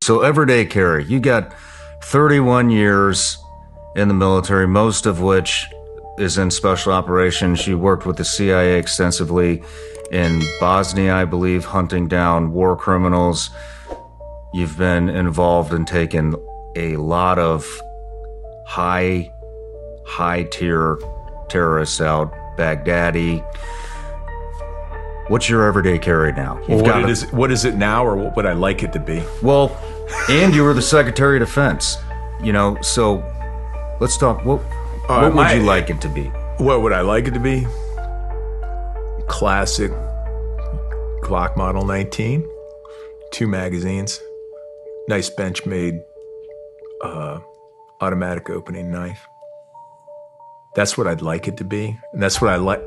So everyday carry, you got 31 years in the military, most of which is in special operations. You worked with the CIA extensively in Bosnia, I believe, hunting down war criminals. You've been involved in taking a lot of high tier terrorists out, Baghdadi. What's your everyday carry now? What is it now, or what would I like it to be? Well, and you were the Secretary of Defense, so let's talk. What would you like it to be? What would I like it to be? Classic Glock Model 19, 2 magazines, nice Benchmade automatic opening knife. That's what I'd like it to be, and that's what I like.